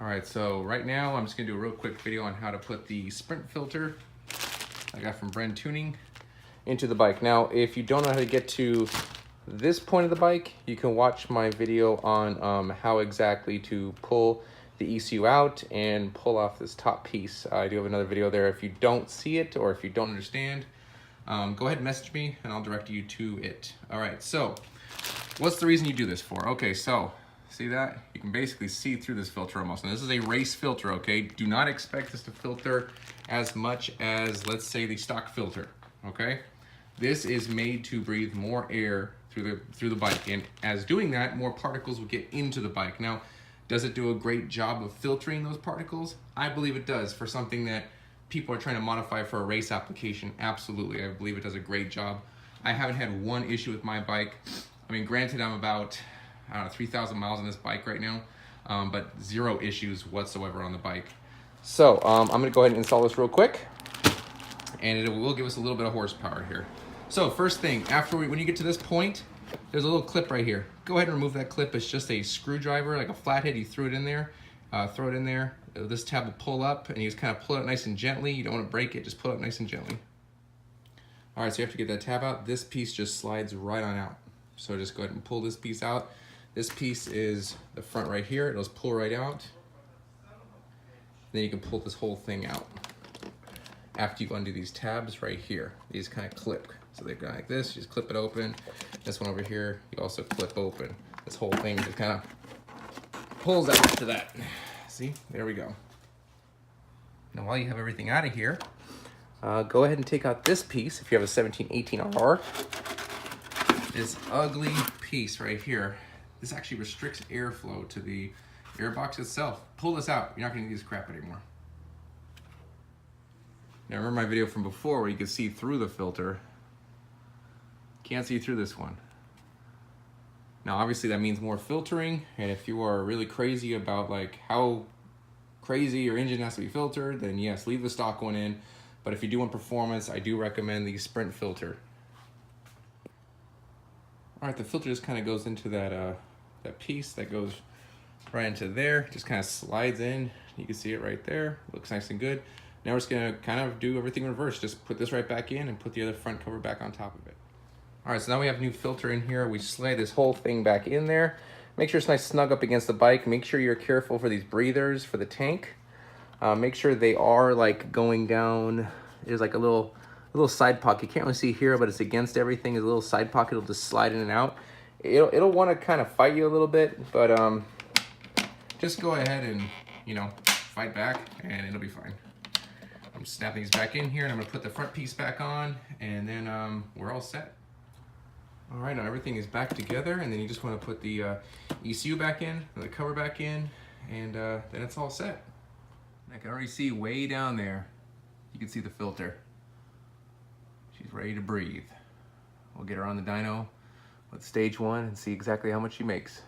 All right, so right now I'm just gonna do a real quick video on how to put the sprint filter I got from Brentuning into the bike. Now, if you don't know how to get to this point of the bike, you can watch my video on how exactly to pull the ECU out and pull off this top piece. I do have another video there. If you don't see it or if you don't understand, go ahead and message me and I'll direct you to it. All right, so what's the reason you do this for? Okay, so see that? You can basically see through this filter almost. And this is a race filter, okay? Do not expect this to filter as much as, let's say, the stock filter, okay? This is made to breathe more air through the bike, and as doing that, more particles will get into the bike. Now, does it do a great job of filtering those particles? I believe it does. For something that people are trying to modify for a race application, absolutely, I believe it does a great job. I haven't had one issue with my bike. I mean, granted, I'm about, I don't know, 3,000 miles on this bike right now, but zero issues whatsoever on the bike. So I'm gonna go ahead and install this real quick, and it will give us a little bit of horsepower here. So first thing, when you get to this point, there's a little clip right here. Go ahead and remove that clip. It's just a screwdriver, like a flathead. You throw it in there, This tab will pull up, and you just kind of pull it nice and gently. You don't want to break it, just pull it up nice and gently. All right, so you have to get that tab out. This piece just slides right on out. So just go ahead and pull this piece out. This piece is the front right here. It'll just pull right out. Then you can pull this whole thing out. After you undo these tabs right here, these kind of clip. So they go like this, you just clip it open. This one over here, you also clip open. This whole thing just kind of pulls out to that. See, there we go. Now while you have everything out of here, go ahead and take out this piece if you have a 1718RR. This ugly piece right here. This actually restricts airflow to the airbox itself. Pull this out, you're not gonna need this crap anymore. Now remember my video from before where you could see through the filter. Can't see through this one. Now obviously that means more filtering, and if you are really crazy about like how crazy your engine has to be filtered, then yes, leave the stock one in. But if you do want performance, I do recommend the sprint filter. All right, the filter just kind of goes into that piece that goes right into there, just kind of slides in. You can see it right there, looks nice and good. Now we're just gonna kind of do everything in reverse. Just put this right back in and put the other front cover back on top of it. All right, so now we have a new filter in here. We slide this whole thing back in there. Make sure it's nice snug up against the bike. Make sure you're careful for these breathers for the tank. Make sure they are like going down. There's like a little side pocket. You can't really see here, but it's against everything. There's a little side pocket. It'll just slide in and out. It'll want to kind of fight you a little bit, but just go ahead and, you know, fight back and it'll be fine. I'm snapping these back in here, and I'm gonna put the front piece back on, and then we're all set. All right, now everything is back together, and then you just wanna put the ECU back in, and the cover back in, and then it's all set. I can already see way down there, you can see the filter. She's ready to breathe. We'll get her on the dyno with stage 1 and see exactly how much she makes.